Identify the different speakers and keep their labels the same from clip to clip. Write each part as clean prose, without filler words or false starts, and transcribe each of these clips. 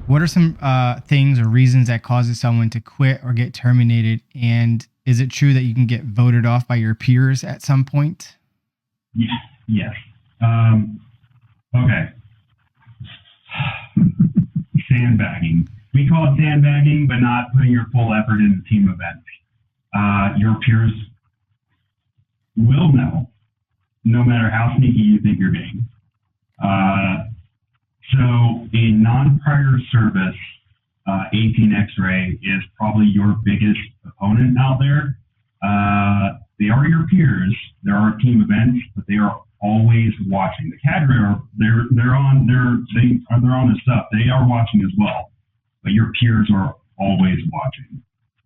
Speaker 1: What are some things or reasons that causes someone to quit or get terminated? And is it true that you can get voted off by your peers at some point?
Speaker 2: Yes. Yes. Okay. Sandbagging. We call it sandbagging, but not putting your full effort into team events. Your peers will know, no matter how sneaky you think you're being. So a non-prior service 18 X-ray is probably your biggest opponent out there. They are your peers. There are team events, but they are always watching. The cadre they're on the stuff. They are watching as well, but your peers are always watching.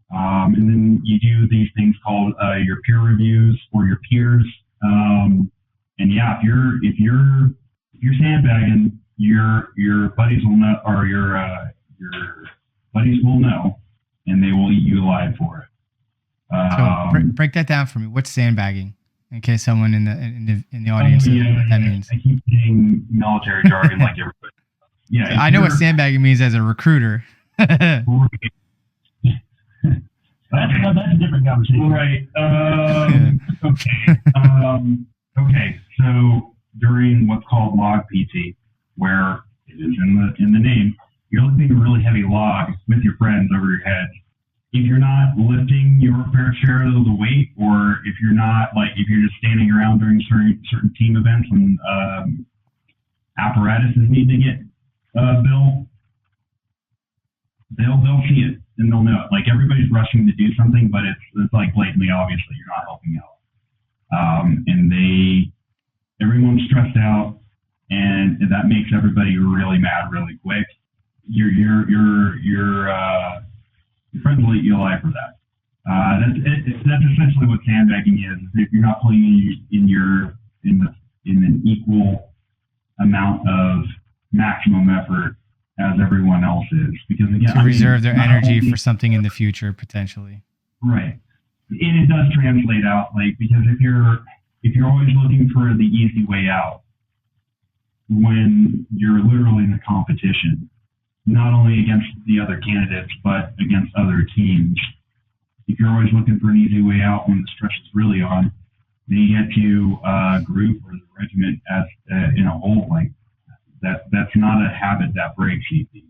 Speaker 2: And then you do these things called your peer reviews or your peers. And yeah, if you're sandbagging, your buddies will know, or your buddies will know, and they will eat you alive for it.
Speaker 1: So break that down for me. What's sandbagging? In case someone in the audience doesn't know what that means.
Speaker 2: I keep saying military jargon like everybody. Yeah,
Speaker 1: I know what sandbagging means as a recruiter.
Speaker 2: That's
Speaker 3: a different conversation.
Speaker 2: Right. Okay. Okay. So during what's called log PT, where it is in the name, you're lifting a really heavy log with your friends over your head. If you're not lifting your fair share of the weight, or if you're not, like, if you're just standing around during certain team events when apparatuses need to get built, they'll see it and they'll know it. Like, everybody's rushing to do something, but it's like blatantly obvious that you're not helping out. And everyone's stressed out, and that makes everybody really mad really quick. Your friends will eat you alive for that. That's essentially what sandbagging is. If you're not putting in an equal amount of maximum effort as everyone else is, because again,
Speaker 1: to reserve their energy for something in the future potentially.
Speaker 2: Right, and it does translate out, like, because if you're always looking for the easy way out when you're literally in a competition, not only against the other candidates, but against other teams. If you're always looking for an easy way out when the stress is really on, then you get to group or the regiment as in a whole. Like that's not a habit that breaks easy.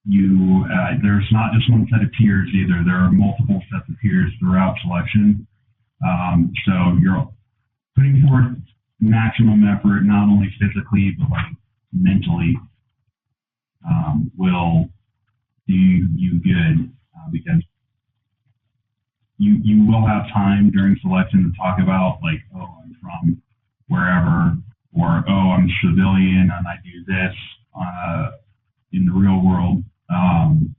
Speaker 2: There's not just one set of peers either. There are multiple sets of peers throughout selection. So you're putting forth maximum effort, not only physically but like mentally. Will do you good because you will have time during selection to talk about, like, oh, I'm from wherever, or oh, I'm civilian and I do this in the real world. And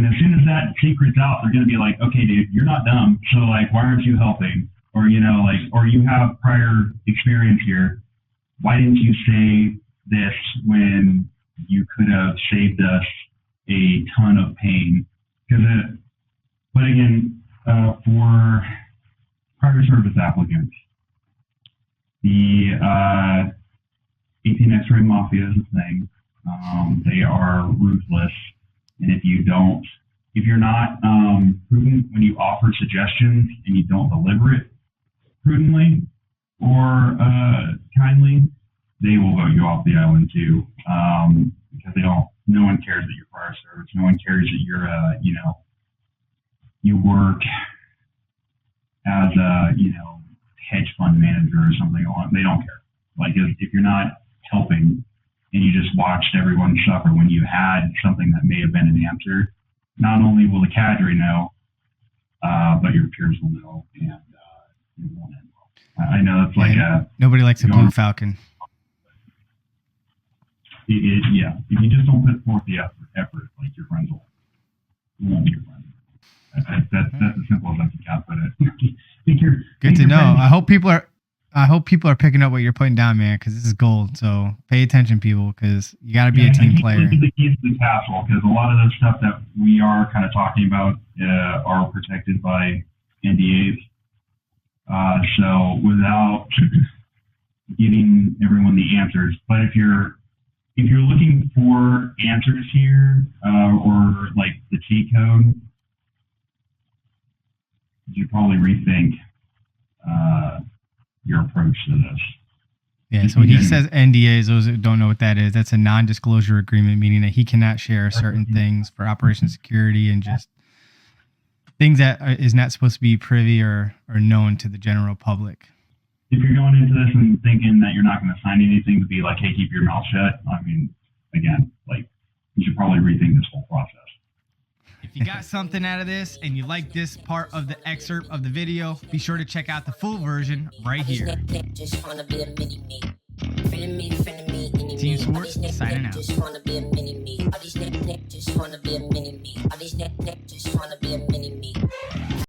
Speaker 2: as soon as that secret's out, they're going to be like, okay, dude, you're not dumb, so like, why aren't you helping? Or or you have prior experience here. Why didn't you say this when you could have saved us a ton of pain? But again, for prior service applicants, the 18 X-ray Mafia is a thing. They are ruthless, and if you're not prudent when you offer suggestions and you don't deliver it prudently or kindly, they will vote you off the island too, because no one cares that you're prior service. No one cares that you're, you work as a, hedge fund manager or something. They don't care. Like, if you're not helping and you just watched everyone suffer when you had something that may have been an answer, not only will the cadre know, but your peers will know, and it won't end well. I know it's like
Speaker 1: nobody likes a blue falcon.
Speaker 2: Yeah, if you just don't put forth the effort, like, your friends won't be your friends. That's as simple as I can put it.
Speaker 1: Good to know. I hope people are picking up what you're putting down, man, because this is gold. So pay attention, people, because you got to be a team player.
Speaker 2: This is the keys to the castle, because a lot of the stuff that we are kind of talking about are protected by NDAs. So without giving everyone the answers, but if you're looking for answers here, or like the cheat code, you should probably rethink your approach to this.
Speaker 1: Yeah, so when he says NDAs, those who don't know what that is, that's a non-disclosure agreement, meaning that he cannot share certain things for operation security and just things that is not supposed to be privy or known to the general public.
Speaker 2: If you're going into this and thinking that you're not going to sign anything to be like, hey, keep your mouth shut, I mean, again, like, you should probably rethink this whole process.
Speaker 1: If you got something out of this and you like this part of the excerpt of the video, be sure to check out the full version right here. Team Swartz signing out.